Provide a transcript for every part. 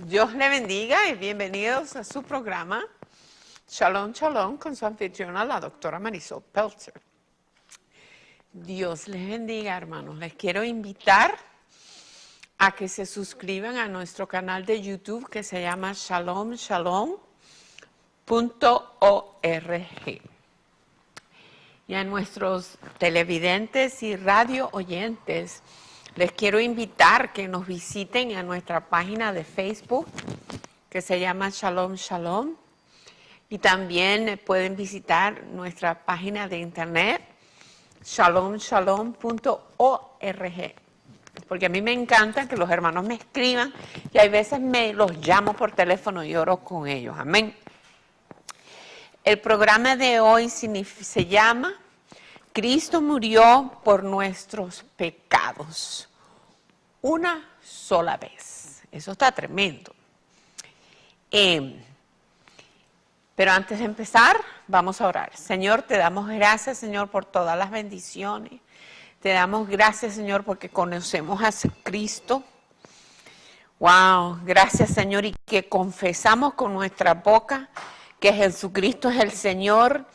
Dios le bendiga y bienvenidos a su programa Shalom, Shalom con su anfitriona, la doctora Marisol Peltzer. Dios les bendiga, hermanos. Les quiero invitar a que se suscriban a nuestro canal de YouTube que se llama shalomshalom.org. Y a nuestros televidentes y radio oyentes, les quiero invitar que nos visiten a nuestra página de Facebook, que se llama Shalom Shalom. Y también pueden visitar nuestra página de internet, shalomshalom.org. Porque a mí me encanta que los hermanos me escriban y hay veces me los llamo por teléfono y oro con ellos. Amén. El programa de hoy se llama Cristo murió por nuestros pecados una sola vez. Eso está tremendo. Pero antes de empezar, vamos a orar. Señor, te damos gracias, Señor, por todas las bendiciones. Te damos gracias, Señor, porque conocemos a Cristo. Wow, gracias, Señor, y que confesamos con nuestra boca que Jesucristo es el Señor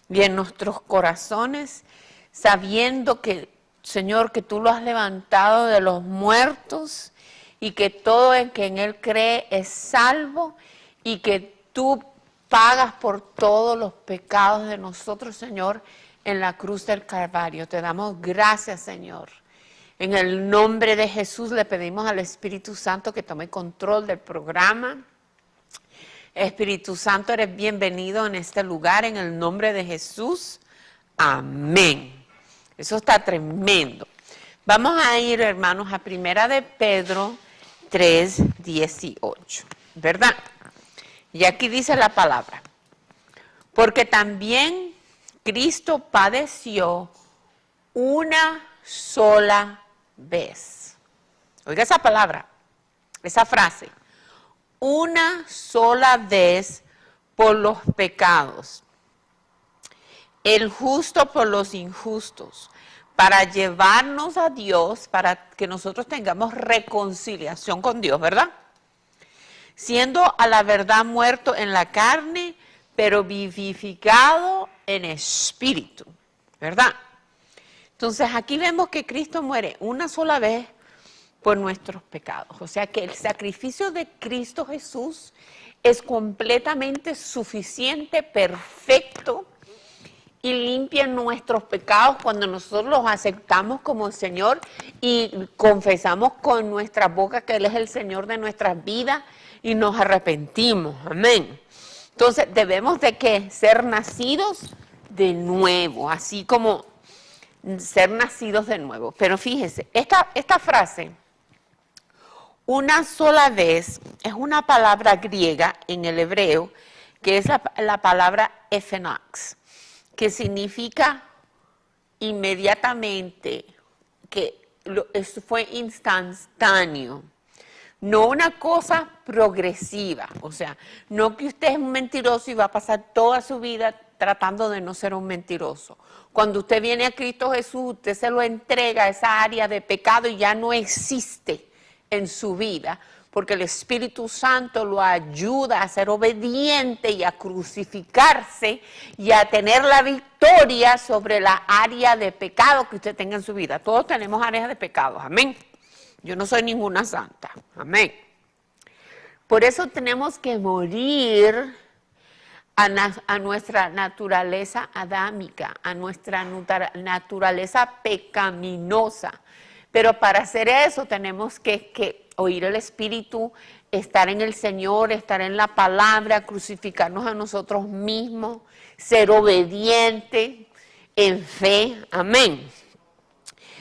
y en nuestros corazones, sabiendo que, Señor, que tú lo has levantado de los muertos y que todo el que en Él cree es salvo y que tú pagas por todos los pecados de nosotros, Señor, en la cruz del Calvario. Te damos gracias, Señor. En el nombre de Jesús le pedimos al Espíritu Santo que tome control del programa. Espíritu Santo, eres bienvenido en este lugar, en el nombre de Jesús. Amén. Eso está tremendo. Vamos a ir, hermanos, a Primera de Pedro 3:18, ¿verdad? Y aquí dice la palabra, porque también Cristo padeció una sola vez. Oiga esa palabra, esa frase. Una sola vez por los pecados, el justo por los injustos, para llevarnos a Dios, para que nosotros tengamos reconciliación con Dios, ¿verdad? Siendo a la verdad muerto en la carne, pero vivificado en espíritu, ¿verdad? Entonces aquí vemos que Cristo muere una sola vez por nuestros pecados. O sea que el sacrificio de Cristo Jesús es completamente suficiente, perfecto y limpia nuestros pecados cuando nosotros los aceptamos como Señor y confesamos con nuestra boca que Él es el Señor de nuestras vidas y nos arrepentimos. Amén. Entonces debemos de ¿qué? Ser nacidos de nuevo, así como ser nacidos de nuevo. Pero fíjese, esta frase, una sola vez, es una palabra griega en el hebreo, que es la palabra ephenax, que significa inmediatamente, que fue instantáneo. No una cosa progresiva, o sea, no que usted es un mentiroso y va a pasar toda su vida tratando de no ser un mentiroso. Cuando usted viene a Cristo Jesús, usted se lo entrega, esa área de pecado y ya no existe en su vida, porque el Espíritu Santo lo ayuda a ser obediente y a crucificarse y a tener la victoria sobre la área de pecado que usted tenga en su vida. Todos tenemos áreas de pecado, amén. Yo no soy ninguna santa, amén. Por eso tenemos que morir a nuestra naturaleza adámica, a nuestra naturaleza pecaminosa. Pero para hacer eso tenemos que oír el Espíritu, estar en el Señor, estar en la palabra, crucificarnos a nosotros mismos, ser obediente en fe, amén.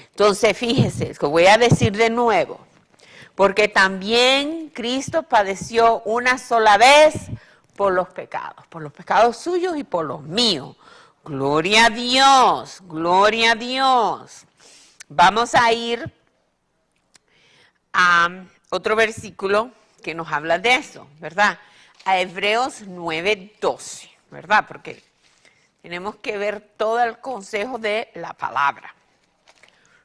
Entonces, fíjese, que voy a decir de nuevo, porque también Cristo padeció una sola vez por los pecados suyos y por los míos. Gloria a Dios, gloria a Dios. Vamos a ir a otro versículo que nos habla de eso, ¿verdad? A Hebreos 9:12, ¿verdad? Porque tenemos que ver todo el consejo de la palabra.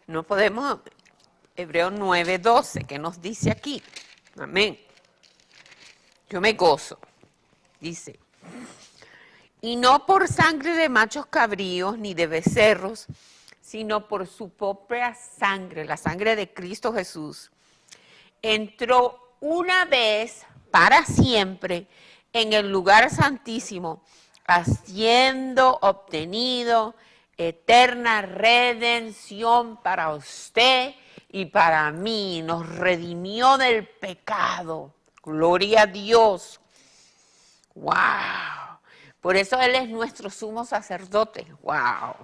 No podemos, Hebreos 9:12, que nos dice aquí, amén. yo me gozo, dice, y no por sangre de machos cabríos ni de becerros, sino por su propia sangre, la sangre de Cristo Jesús, entró una vez para siempre en el lugar santísimo, haciendo obtenido eterna redención para usted y para mí. Nos redimió del pecado. Gloria a Dios. ¡Wow! Por eso Él es nuestro sumo sacerdote. ¡Wow!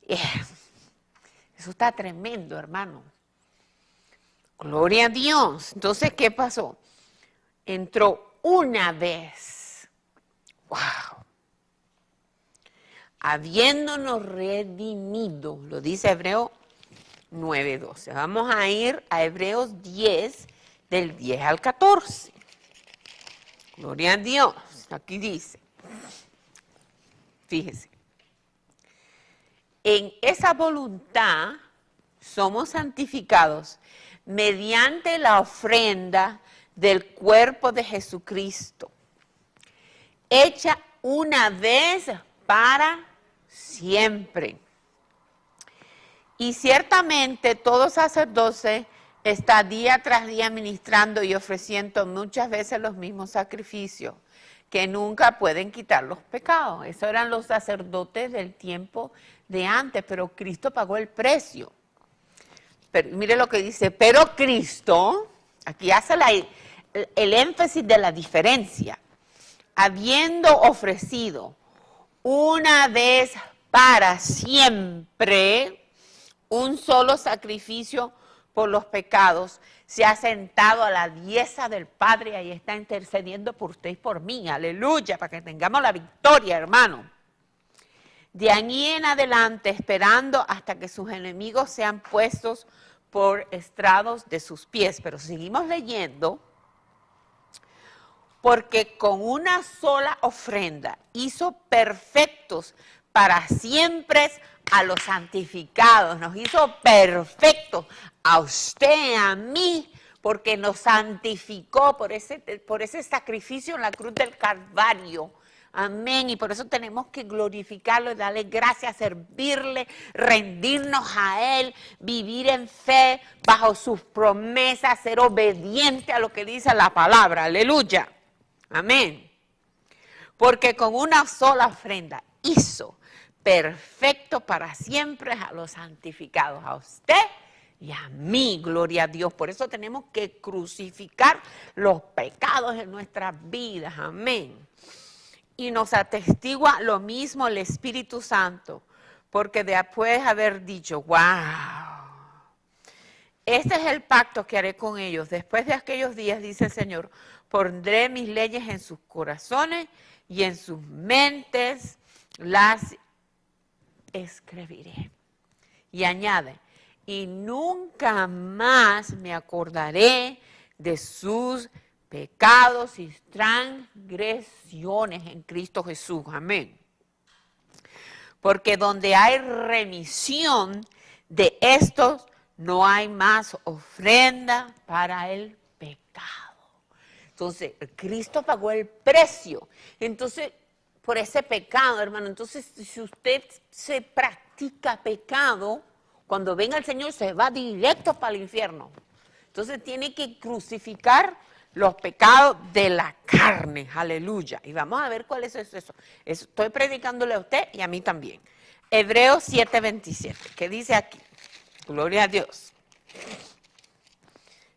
Eso está tremendo, hermano. Gloria a Dios. Entonces, ¿qué pasó? Entró una vez. ¡Wow! Habiéndonos redimido, lo dice Hebreo 9:12. Vamos a ir a Hebreos 10, del 10 al 14. Gloria a Dios. Aquí dice, fíjese, en esa voluntad somos santificados mediante la ofrenda del cuerpo de Jesucristo, hecha una vez para siempre. Y ciertamente todo sacerdote está día tras día ministrando y ofreciendo muchas veces los mismos sacrificios que nunca pueden quitar los pecados. Eso eran los sacerdotes del tiempo de antes, pero Cristo pagó el precio. Pero mire lo que dice, pero Cristo, aquí hace el énfasis de la diferencia, habiendo ofrecido una vez para siempre un solo sacrificio por los pecados, se ha sentado a la diestra del Padre y ahí está intercediendo por usted y por mí. Aleluya, para que tengamos la victoria, hermano. De ahí en adelante, esperando hasta que sus enemigos sean puestos por estrados de sus pies. Pero seguimos leyendo. Porque con una sola ofrenda hizo perfectos para siempre a los santificados. Nos hizo perfectos a usted, a mí, porque nos santificó por ese sacrificio en la cruz del Calvario. Amén. Y por eso tenemos que glorificarlo y darle gracias, servirle, rendirnos a Él, vivir en fe bajo sus promesas, ser obediente a lo que dice la palabra. Aleluya. Amén. Porque con una sola ofrenda hizo perfecto para siempre a los santificados, a usted y a mí, gloria a Dios. Por eso tenemos que crucificar los pecados en nuestras vidas. Amén. Y nos atestigua lo mismo el Espíritu Santo, porque después de haber dicho, wow, este es el pacto que haré con ellos. Después de aquellos días, dice el Señor, pondré mis leyes en sus corazones y en sus mentes las escribiré. Y añade, y nunca más me acordaré de sus pecados y transgresiones en Cristo Jesús. Amén. Porque donde hay remisión de estos, no hay más ofrenda para el pecado. Entonces, Cristo pagó el precio. Entonces, por ese pecado, hermano. Entonces, si usted se practica pecado, cuando venga el Señor se va directo para el infierno. Entonces, tiene que crucificar los pecados de la carne. Aleluya. Y vamos a ver cuál es eso. Estoy predicándole a usted y a mí también. Hebreos 7:27. ¿Qué dice aquí? Gloria a Dios.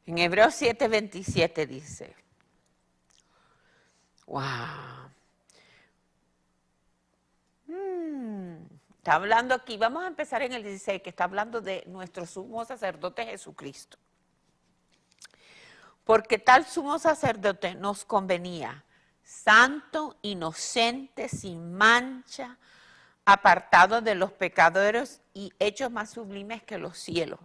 En Hebreos 7:27 dice, wow. Está hablando aquí, vamos a empezar en el 16, que está hablando de nuestro sumo sacerdote Jesucristo. Porque tal sumo sacerdote nos convenía, santo, inocente, sin mancha, apartado de los pecadores y hechos más sublimes que los cielos,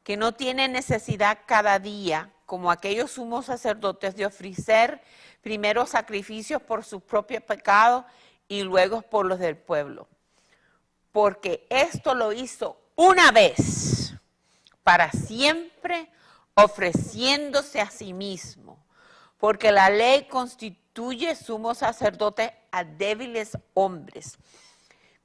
que no tiene necesidad cada día, como aquellos sumos sacerdotes, de ofrecer primero sacrificios por sus propios pecados y luego por los del pueblo. Porque esto lo hizo una vez, para siempre, ofreciéndose a sí mismo. porque la ley constituye sumo sacerdote a débiles hombres.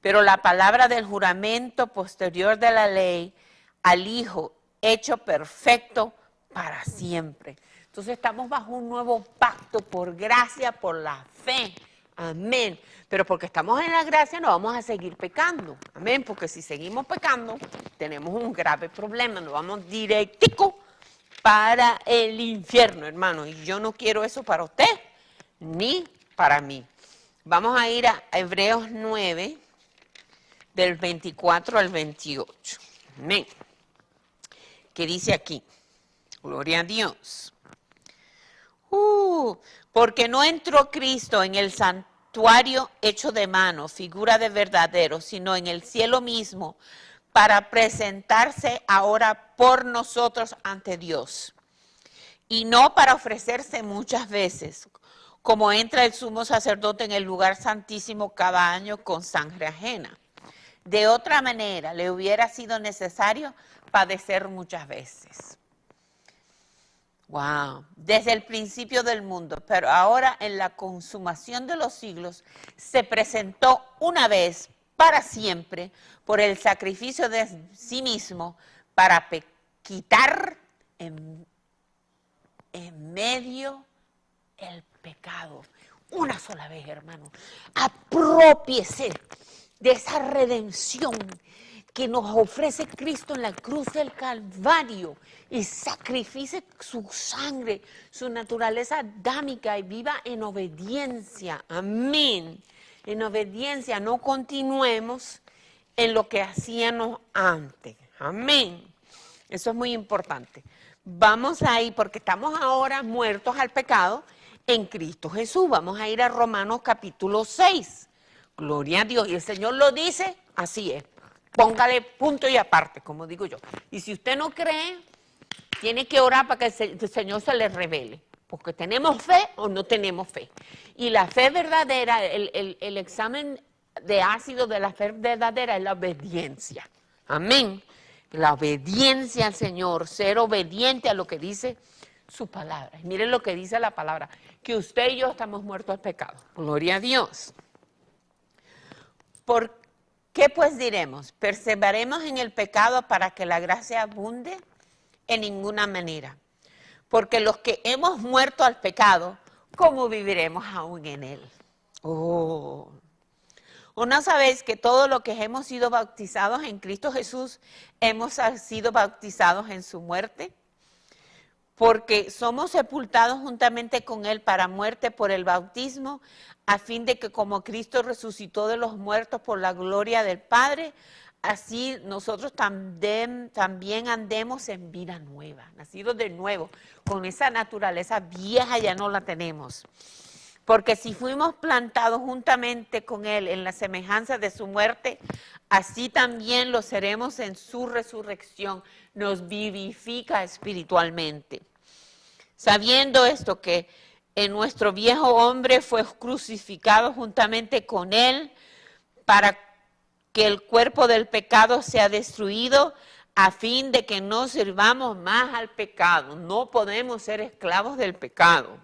Pero la palabra del juramento posterior de la ley al Hijo, hecho perfecto para siempre. Entonces estamos bajo un nuevo pacto por gracia, por la fe. Amén. Pero porque estamos en la gracia no vamos a seguir pecando. Amén. Porque si seguimos pecando tenemos un grave problema. Nos vamos directico para el infierno, hermano. Y yo no quiero eso para usted ni para mí. Vamos a ir a Hebreos 9, del 24 al 28. Amén. ¿Qué dice aquí? Gloria a Dios. Porque no entró Cristo en el santuario hecho de mano, figura de verdadero, sino en el cielo mismo, para presentarse ahora por nosotros ante Dios. Y no para ofrecerse muchas veces, como entra el sumo sacerdote en el lugar santísimo cada año con sangre ajena. De otra manera, le hubiera sido necesario padecer muchas veces. Wow, desde el principio del mundo, pero ahora en la consumación de los siglos, se presentó una vez para siempre por el sacrificio de sí mismo para quitar en medio el pecado. Una sola vez, hermano. Apropiese de esa redención que nos ofrece Cristo en la cruz del Calvario y sacrifique su sangre, su naturaleza adámica y viva en obediencia. Amén. En obediencia, no continuemos en lo que hacíamos antes. Amén. Eso es muy importante. Vamos a ir, porque estamos ahora muertos al pecado en Cristo Jesús. Vamos a ir a Romanos capítulo 6. Gloria a Dios. Y el Señor lo dice, así es. Póngale punto y aparte, como digo yo. Y si usted no cree, tiene que orar para que el Señor se le revele. Porque tenemos fe o no tenemos fe. Y la fe verdadera, el examen de ácido de la fe verdadera es la obediencia. Amén. La obediencia al Señor, ser obediente a lo que dice su palabra. Y miren lo que dice la palabra, que usted y yo estamos muertos al pecado. Gloria a Dios. ¿Por qué pues diremos? ¿Perseveraremos en el pecado para que la gracia abunde? En ninguna manera. Porque los que hemos muerto al pecado, ¿cómo viviremos aún en él? ¿O no sabéis que todos los que hemos sido bautizados en Cristo Jesús, hemos sido bautizados en su muerte? Porque somos sepultados juntamente con él para muerte por el bautismo, a fin de que como Cristo resucitó de los muertos por la gloria del Padre, así nosotros también andemos en vida nueva, nacidos de nuevo, con esa naturaleza vieja ya no la tenemos. Porque si fuimos plantados juntamente con él en la semejanza de su muerte, así también lo seremos en su resurrección. Nos vivifica espiritualmente. Sabiendo esto, que en nuestro viejo hombre fue crucificado juntamente con él para que el cuerpo del pecado sea destruido, a fin de que no sirvamos más al pecado. No podemos ser esclavos del pecado.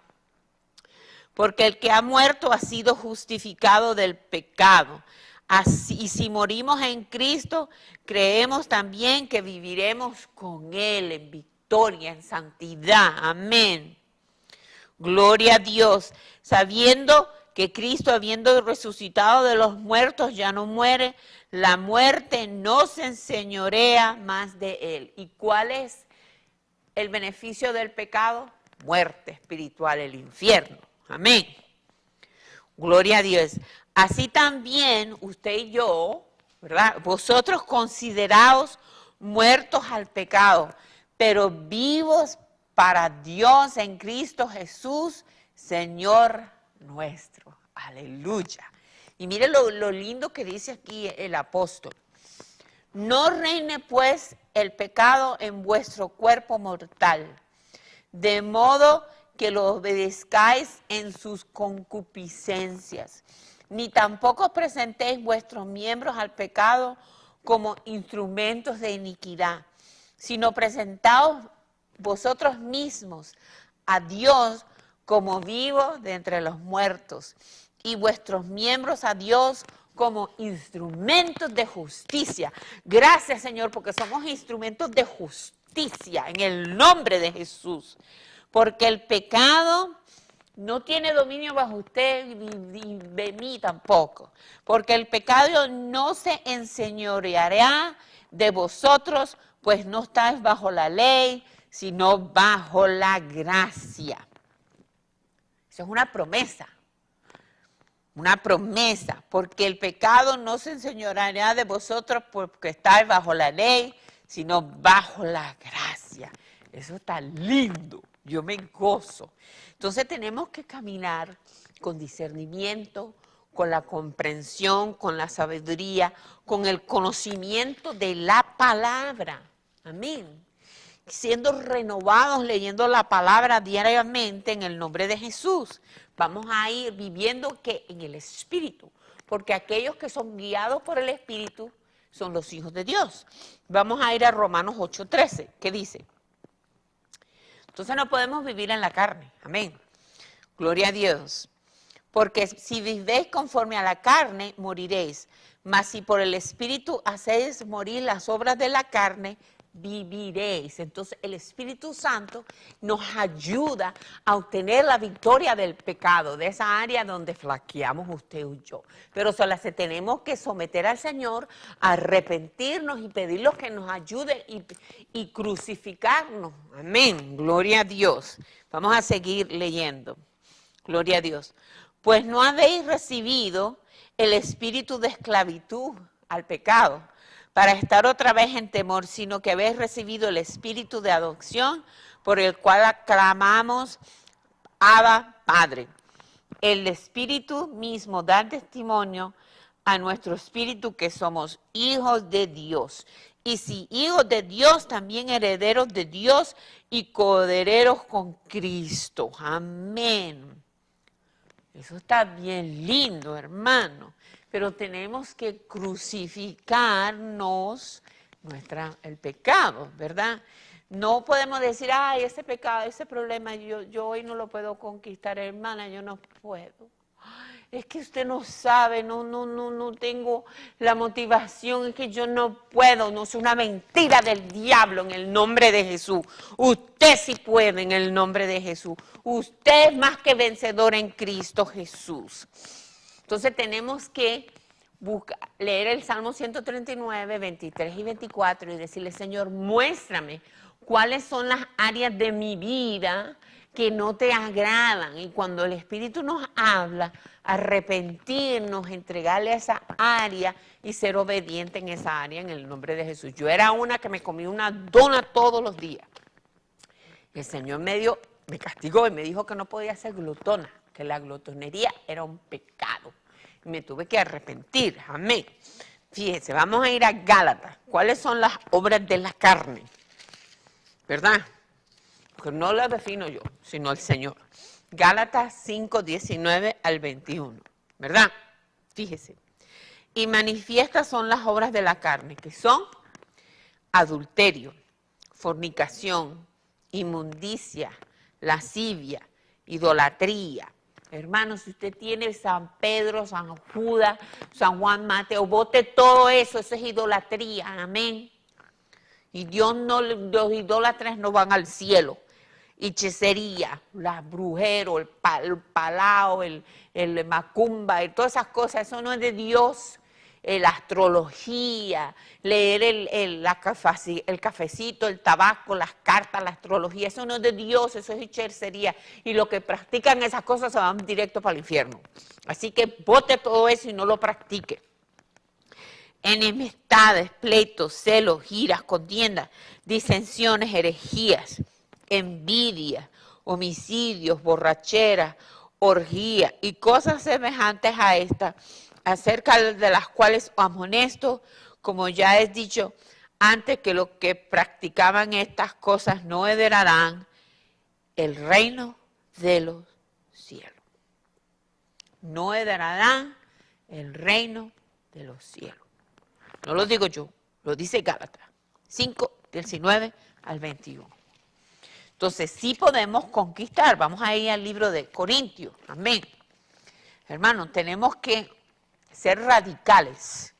Porque el que ha muerto ha sido justificado del pecado. Así, y si morimos en Cristo, creemos también que viviremos con él en victoria, en santidad. Amén. Gloria a Dios. Sabiendo que Cristo, habiendo resucitado de los muertos, ya no muere, la muerte no se enseñorea más de él. ¿Y cuál es el beneficio del pecado? Muerte espiritual, el infierno. Amén. Gloria a Dios. Así también usted y yo, ¿verdad? Vosotros consideraos muertos al pecado, pero vivos para Dios en Cristo Jesús, Señor nuestro. Aleluya. Y mire lo lindo que dice aquí el apóstol. No reine pues el pecado en vuestro cuerpo mortal, de modo que lo obedezcáis en sus concupiscencias, ni tampoco presentéis vuestros miembros al pecado como instrumentos de iniquidad, sino presentaos vosotros mismos a Dios como vivos de entre los muertos, y vuestros miembros a Dios como instrumentos de justicia. Gracias, Señor, porque somos instrumentos de justicia en el nombre de Jesús. Porque el pecado no tiene dominio bajo usted ni de mí tampoco. Porque el pecado no se enseñoreará de vosotros, pues no estáis bajo la ley, sino bajo la gracia. Eso es una promesa. Una promesa, porque el pecado no se enseñoreará de vosotros porque estáis bajo la ley, sino bajo la gracia. Eso está lindo, yo me gozo. Entonces tenemos que caminar con discernimiento, con la comprensión, con la sabiduría, con el conocimiento de la palabra. Amén. Siendo renovados leyendo la palabra diariamente en el nombre de Jesús. Vamos a ir viviendo que en el Espíritu, porque aquellos que son guiados por el Espíritu son los hijos de Dios. Vamos a ir a Romanos 8:13, ¿qué dice? Entonces no podemos vivir en la carne, amén. Gloria a Dios. Porque si vivéis conforme a la carne, moriréis. Mas si por el Espíritu hacéis morir las obras de la carne, viviréis. Entonces el Espíritu Santo nos ayuda a obtener la victoria del pecado, de esa área donde flaqueamos usted y yo. Pero solo se tenemos que someter al Señor, arrepentirnos y pedirle que nos ayude y crucificarnos. Amén. Gloria a Dios. Vamos a seguir leyendo. Gloria a Dios. Pues no habéis recibido el espíritu de esclavitud al pecado, para estar otra vez en temor, sino que habéis recibido el espíritu de adopción, por el cual aclamamos, Abba, Padre. El espíritu mismo da testimonio a nuestro espíritu que somos hijos de Dios. Y si hijos de Dios, también herederos de Dios y coherederos con Cristo. Amén. Eso está bien lindo, hermano. Pero tenemos que crucificarnos el pecado, ¿verdad? No podemos decir, ay, ese pecado, ese problema, yo hoy no lo puedo conquistar, hermana, yo no puedo. Es que usted no sabe, no tengo la motivación, es que yo no puedo, no es una mentira del diablo en el nombre de Jesús. Usted sí puede en el nombre de Jesús. Usted es más que vencedor en Cristo Jesús. Entonces tenemos que leer el Salmo 139, 23 y 24 y decirle, Señor, muéstrame cuáles son las áreas de mi vida que no te agradan. Y cuando el Espíritu nos habla, arrepentirnos, entregarle a esa área y ser obediente en esa área en el nombre de Jesús. Yo era una que me comía una dona todos los días. El Señor me castigó y me dijo que no podía ser glotona, que la glotonería era un pecado. Y me tuve que arrepentir, amén. Fíjense, vamos a ir a Gálatas. ¿Cuáles son las obras de la carne? ¿Verdad? Porque no las defino yo, sino el Señor. Gálatas 5, 19 al 21, ¿verdad? Fíjese. Y manifiestas son las obras de la carne, que son adulterio, fornicación, inmundicia, lascivia, idolatría. Hermanos, si usted tiene San Pedro, San Judas, San Juan Mateo, bote todo eso, eso es idolatría, amén. Y los idólatras no van al cielo. Hechicería, la brujero, el palao, el macumba, y todas esas cosas, eso no es de Dios. La astrología, leer el cafecito, el tabaco, las cartas, la astrología, eso no es de Dios, eso es hechicería. Y los que practican esas cosas se van directo para el infierno. Así que bote todo eso y no lo practique. Enemistades, pleitos, celos, giras, contiendas, disensiones, herejías, envidia, homicidios, borracheras, orgía y cosas semejantes a estas, acerca de las cuales amonesto, como ya he dicho antes, que los que practicaban estas cosas no heredarán el reino de los cielos. No heredarán el reino de los cielos. No lo digo yo, lo dice Gálatas 5, 19 al 21. Entonces, sí podemos conquistar. Vamos a ir al libro de Corintios. Amén. Hermanos, tenemos que ser radicales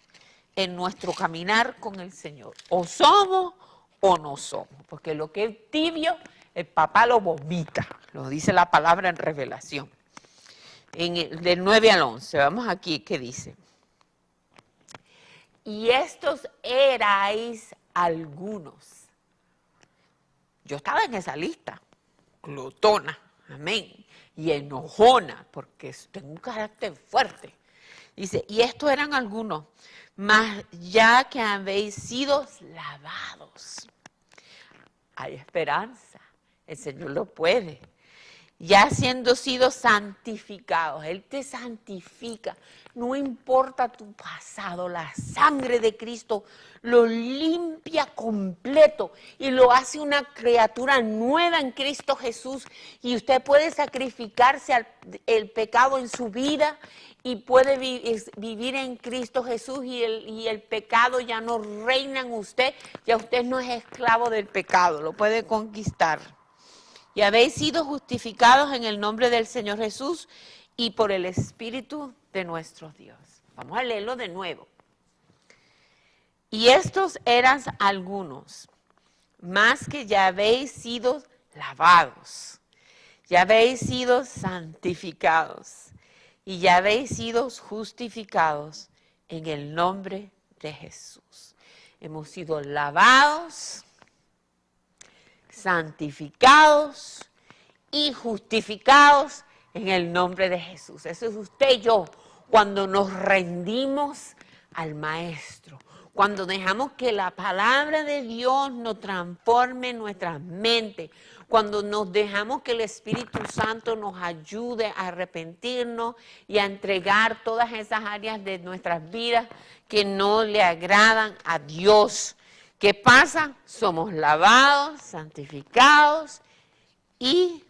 en nuestro caminar con el Señor. O somos o no somos. Porque lo que es tibio, el papá lo vomita. Lo dice la palabra en Revelación. Del 9 al 11. Vamos aquí, ¿qué dice? Y estos erais algunos. Yo estaba en esa lista, glotona, amén, y enojona, porque tengo un carácter fuerte. Dice, y estos eran algunos, mas ya que habéis sido lavados. Hay esperanza, el Señor lo puede. Ya siendo sido santificados, Él te santifica, no importa tu pasado, la sangre de Cristo lo limpia completo y lo hace una criatura nueva en Cristo Jesús y usted puede sacrificarse el pecado en su vida y puede vivir en Cristo Jesús y el pecado ya no reina en usted, ya usted no es esclavo del pecado, lo puede conquistar. Y habéis sido justificados en el nombre del Señor Jesús y por el Espíritu de nuestro Dios. Vamos a leerlo de nuevo. Y estos eran algunos, más que ya habéis sido lavados, ya habéis sido santificados y ya habéis sido justificados en el nombre de Jesús. Hemos sido lavados, santificados y justificados en el nombre de Jesús. Eso es usted y yo cuando nos rendimos al Maestro, cuando dejamos que la palabra de Dios nos transforme nuestra mente, cuando nos dejamos que el Espíritu Santo nos ayude a arrepentirnos y a entregar todas esas áreas de nuestras vidas que no le agradan a Dios. ¿Qué pasa? Somos lavados, santificados y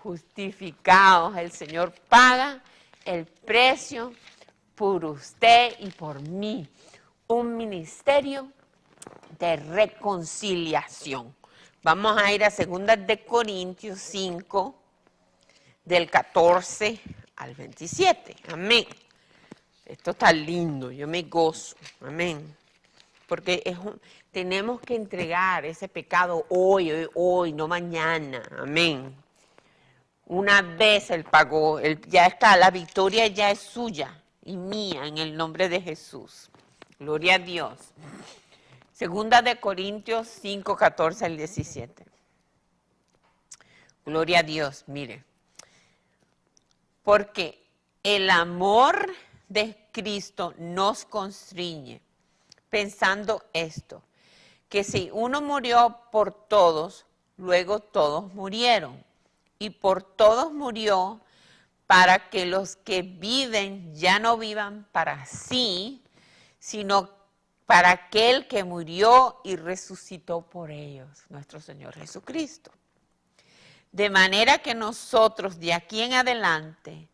justificados. El Señor paga el precio por usted y por mí. Un ministerio de reconciliación. Vamos a ir a 2 de Corintios 5, del 14 al 27. Amén. Esto está lindo, yo me gozo. Amén. Porque tenemos que entregar ese pecado hoy, no mañana. Amén. Una vez Él pagó, ya está, la victoria ya es suya y mía en el nombre de Jesús. Gloria a Dios. 2 de Corintios 5, 14 al 17. Gloria a Dios, mire. Porque el amor de Cristo nos constriñe, pensando esto, que si uno murió por todos, luego todos murieron. Y por todos murió para que los que viven ya no vivan para sí, sino para aquel que murió y resucitó por ellos, nuestro Señor Jesucristo. De manera que nosotros de aquí en adelante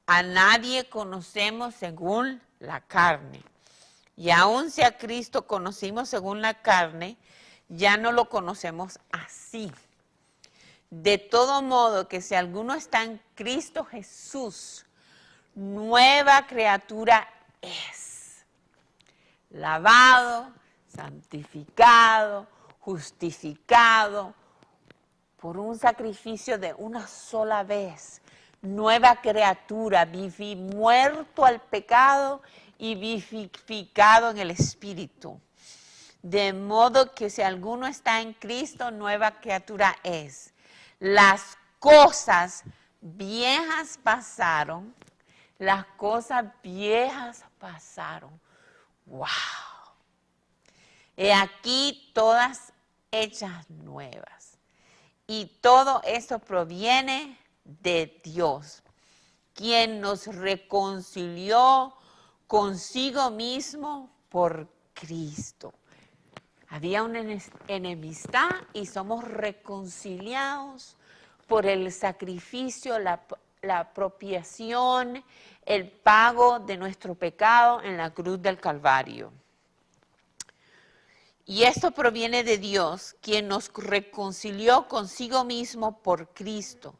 a nadie conocemos según la carne. Y aun si a Cristo conocimos según la carne, ya no lo conocemos así. De todo modo que si alguno está en Cristo Jesús, nueva criatura es. Lavado, santificado, justificado por un sacrificio de una sola vez. Nueva criatura, muerto al pecado y vivificado en el Espíritu. De modo que si alguno está en Cristo, nueva criatura es. Las cosas viejas pasaron. Las cosas viejas pasaron. ¡Wow! He aquí todas hechas nuevas. Y todo esto proviene de Dios, quien nos reconcilió consigo mismo por Cristo. Había una enemistad y somos reconciliados por el sacrificio, la apropiación, el pago de nuestro pecado en la cruz del Calvario. Y esto proviene de Dios, quien nos reconcilió consigo mismo por Cristo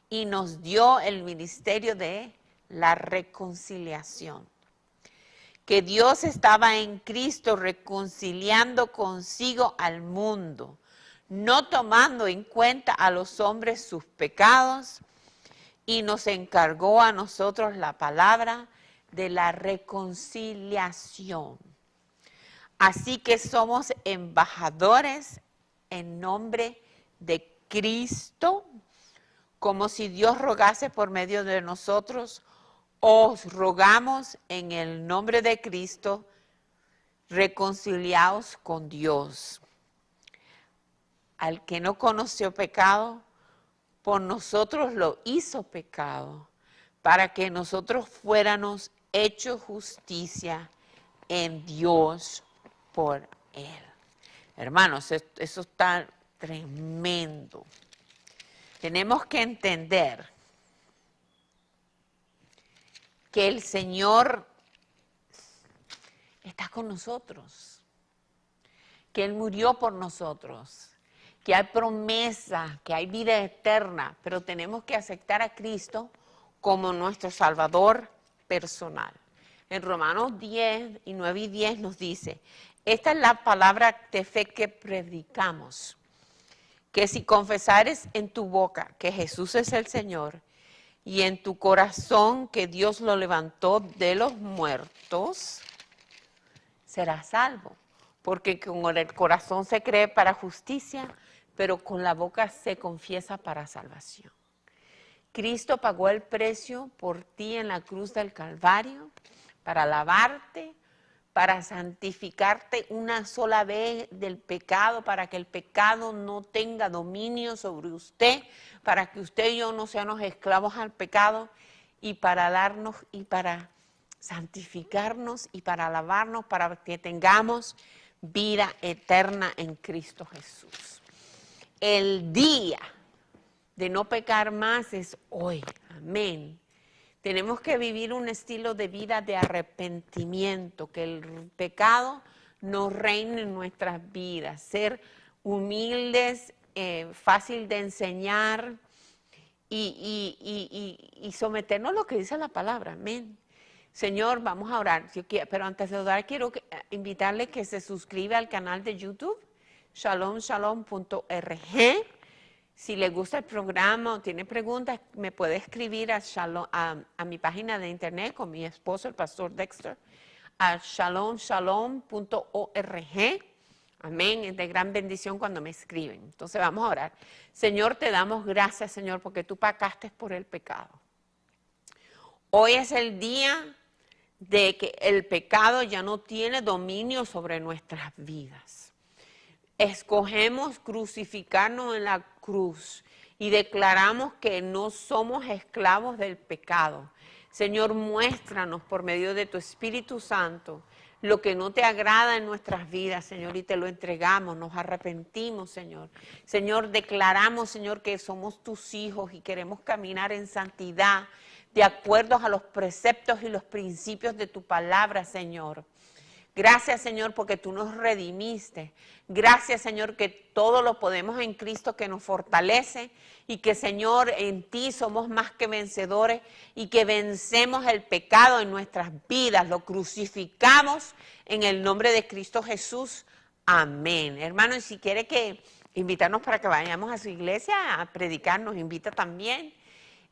y nos dio el ministerio de la reconciliación. Que Dios estaba en Cristo reconciliando consigo al mundo, no tomando en cuenta a los hombres sus pecados, y nos encargó a nosotros la palabra de la reconciliación. Así que somos embajadores en nombre de Cristo, como si Dios rogase por medio de nosotros. Os rogamos en el nombre de Cristo, reconciliaos con Dios. Al que no conoció pecado, por nosotros lo hizo pecado, para que nosotros fuéramos hechos justicia en Dios por Él. Hermanos, eso está tremendo. Tenemos que entender que el Señor está con nosotros, que Él murió por nosotros, que hay promesa, que hay vida eterna, pero tenemos que aceptar a Cristo como nuestro Salvador personal. En Romanos 10 y 9 y 10 nos dice, esta es la palabra de fe que predicamos, que si confesares en tu boca que Jesús es el Señor y en tu corazón que Dios lo levantó de los muertos, serás salvo. Porque con el corazón se cree para justicia, pero con la boca se confiesa para salvación. Cristo pagó el precio por ti en la cruz del Calvario para lavarte, para santificarte una sola vez del pecado, para que el pecado no tenga dominio sobre usted, para que usted y yo no seamos esclavos al pecado, y para darnos y para santificarnos y para lavarnos, para que tengamos vida eterna en Cristo Jesús. El día de no pecar más es hoy. Amén. Tenemos que vivir un estilo de vida de arrepentimiento, que el pecado no reine en nuestras vidas, ser humildes, fácil de enseñar y someternos a lo que dice la palabra. Amén. Señor, vamos a orar, pero antes de orar quiero invitarle que se suscriba al canal de YouTube, shalomshalom.org. Si le gusta el programa o tiene preguntas, me puede escribir a mi página de internet con mi esposo, el pastor Dexter, a shalomshalom.org. Amén, es de gran bendición cuando me escriben. Entonces vamos a orar. Señor, te damos gracias, Señor, porque tú pagaste por el pecado. Hoy es el día de que el pecado ya no tiene dominio sobre nuestras vidas. Escogemos crucificarnos en la cruz y declaramos que no somos esclavos del pecado. Señor, muéstranos por medio de tu Espíritu Santo lo que no te agrada en nuestras vidas, Señor, y te lo entregamos, nos arrepentimos, Señor. Señor, declaramos, Señor, que somos tus hijos y queremos caminar en santidad, de acuerdo a los preceptos y los principios de tu palabra, Señor. Gracias, Señor, porque tú nos redimiste. Gracias, Señor, que todo lo podemos en Cristo que nos fortalece y que, Señor, en ti somos más que vencedores y que vencemos el pecado en nuestras vidas. Lo crucificamos en el nombre de Cristo Jesús. Amén. Hermano, y si quiere invitarnos para que vayamos a su iglesia a predicar, nos invita también.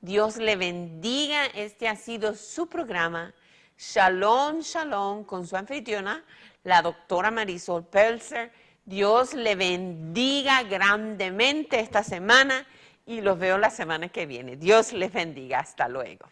Dios le bendiga. Este ha sido su programa. Shalom, shalom, con su anfitriona, la doctora Marisol Pelzer. Dios le bendiga grandemente esta semana y los veo la semana que viene. Dios les bendiga. Hasta luego.